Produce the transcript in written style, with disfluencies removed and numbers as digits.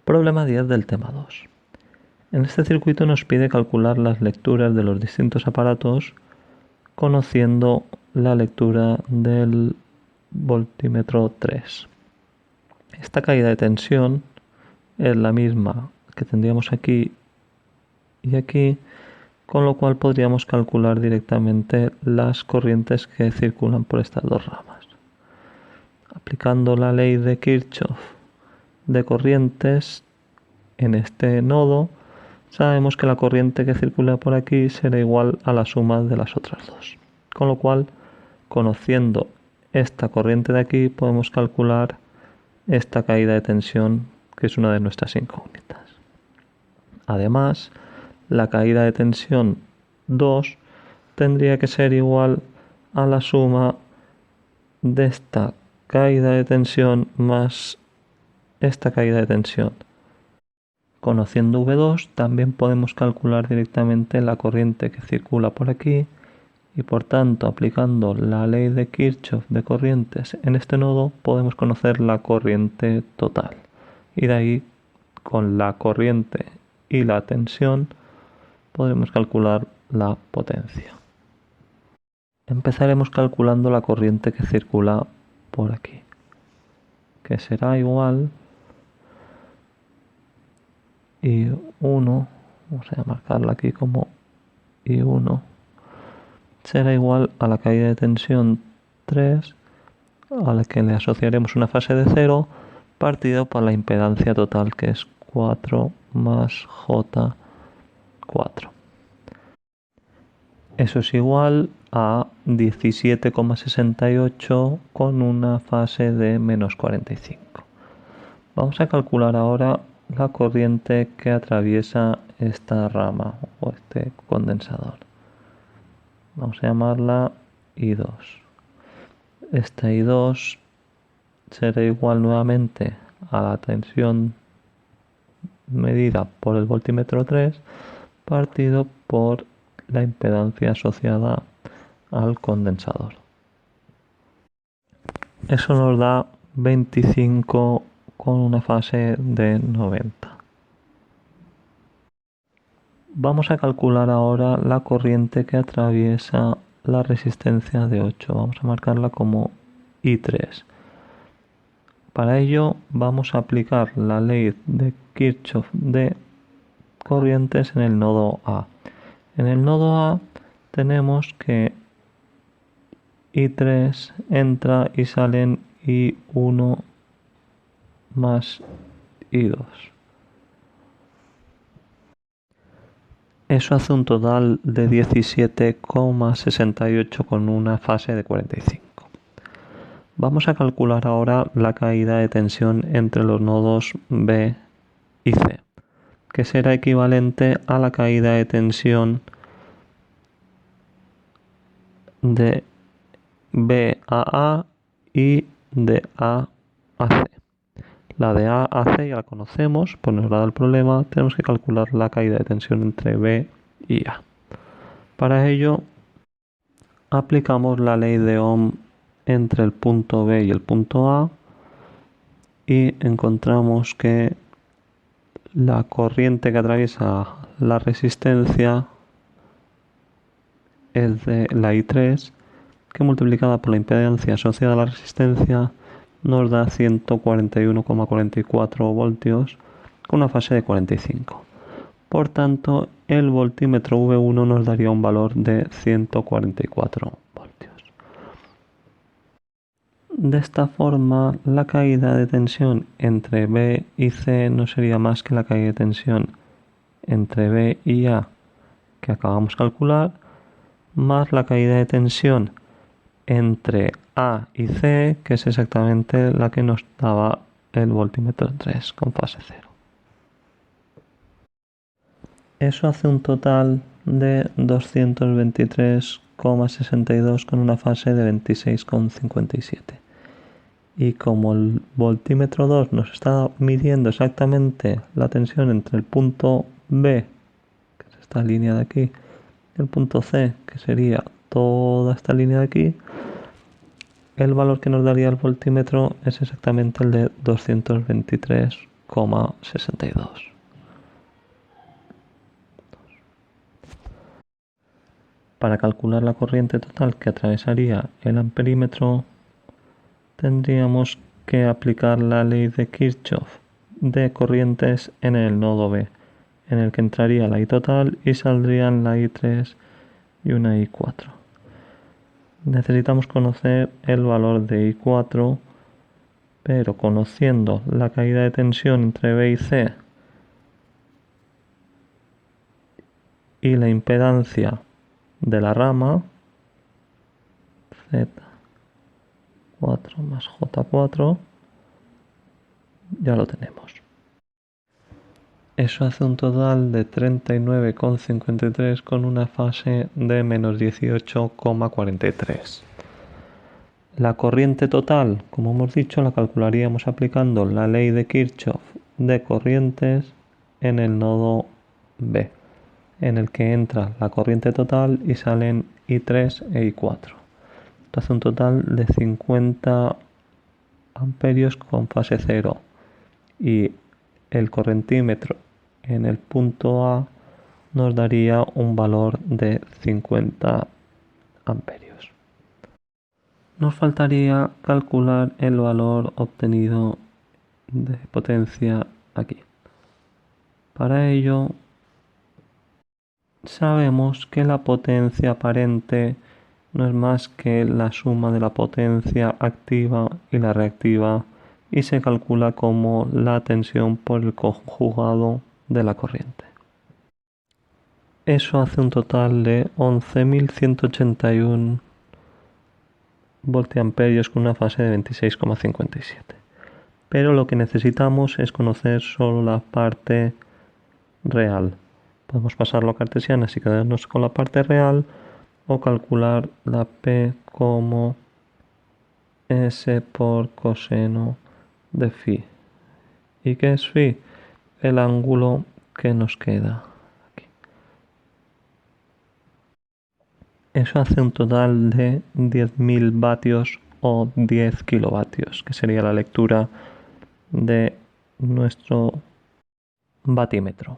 Problema 10 del tema 2. En este circuito nos pide calcular las lecturas de los distintos aparatos conociendo la lectura del voltímetro 3. Esta caída de tensión es la misma que tendríamos aquí y aquí, con lo cual podríamos calcular directamente las corrientes que circulan por estas dos ramas. Aplicando la ley de Kirchhoff de corrientes en este nodo, sabemos que la corriente que circula por aquí será igual a la suma de las otras dos. Con lo cual, conociendo esta corriente de aquí, podemos calcular esta caída de tensión, que es una de nuestras incógnitas. Además, la caída de tensión 2 tendría que ser igual a la suma de esta caída de tensión más esta caída de tensión. Conociendo V2 también podemos calcular directamente la corriente que circula por aquí y por tanto aplicando la ley de Kirchhoff de corrientes en este nodo podemos conocer la corriente total y de ahí con la corriente y la tensión podremos calcular la potencia. Empezaremos calculando la corriente que circula por aquí, que será igual I1, vamos a marcarla aquí como I1, será igual a la caída de tensión 3, a la que le asociaremos una fase de 0, partido por la impedancia total, que es 4 más J4. Eso es igual a 17,68 con una fase de menos 45. Vamos a calcular ahora la corriente que atraviesa esta rama o este condensador. Vamos a llamarla I2. Esta I2 será igual nuevamente a la tensión medida por el voltímetro 3 partido por la impedancia asociada al condensador. Eso nos da 25 con una fase de 90. Vamos a calcular ahora la corriente que atraviesa la resistencia de 8. Vamos a marcarla como I3. Para ello vamos a aplicar la ley de Kirchhoff de corrientes en el nodo A. En el nodo A tenemos que I3 entra y salen I1 más I2. Eso hace un total de 17,68 con una fase de 45. Vamos a calcular ahora la caída de tensión entre los nodos B y C, que será equivalente a la caída de tensión de B a A y de A a C. La de A a C ya la conocemos, pues nos da el problema, tenemos que calcular la caída de tensión entre B y A. Para ello, aplicamos la ley de Ohm entre el punto B y el punto A y encontramos que la corriente que atraviesa la resistencia es de la I3, que multiplicada por la impedancia asociada a la resistencia nos da 141,44 voltios con una fase de 45. Por tanto, el voltímetro V1 nos daría un valor de 144 voltios. De esta forma, la caída de tensión entre B y C no sería más que la caída de tensión entre B y A, que acabamos de calcular, más la caída de tensión entre A y C, que es exactamente la que nos daba el voltímetro 3 con fase 0. Eso hace un total de 223,62 con una fase de 26,57. Y como el voltímetro 2 nos está midiendo exactamente la tensión entre el punto B, que es esta línea de aquí, y el punto C, que sería toda esta línea de aquí, el valor que nos daría el voltímetro es exactamente el de 223,62. 16,62. Para calcular la corriente total que atravesaría el amperímetro, tendríamos que aplicar la ley de Kirchhoff de corrientes en el nodo B, en el que entraría la I total y saldrían la I3 y una I4. Necesitamos conocer el valor de I4, pero conociendo la caída de tensión entre B y C y la impedancia de la rama, Z4 más J4, ya lo tenemos. Eso hace un total de 39,53 con una fase de menos 18,43. La corriente total, como hemos dicho, la calcularíamos aplicando la ley de Kirchhoff de corrientes en el nodo B, en el que entra la corriente total y salen I3 e I4. Esto hace un total de 50 amperios con fase 0 y el correntímetro en el punto A nos daría un valor de 50 amperios. Nos faltaría calcular el valor obtenido de potencia aquí. Para ello, sabemos que la potencia aparente no es más que la suma de la potencia activa y la reactiva y se calcula como la tensión por el conjugado de la corriente. Eso hace un total de 11.181 voltiamperios con una fase de 26,57. Pero lo que necesitamos es conocer solo la parte real. Podemos pasarlo a cartesiana y quedarnos con la parte real o calcular la P como S por coseno de phi. ¿Y qué es phi? El ángulo que nos queda aquí. Eso hace un total de 10.000 vatios o 10 kilovatios, que sería la lectura de nuestro batímetro.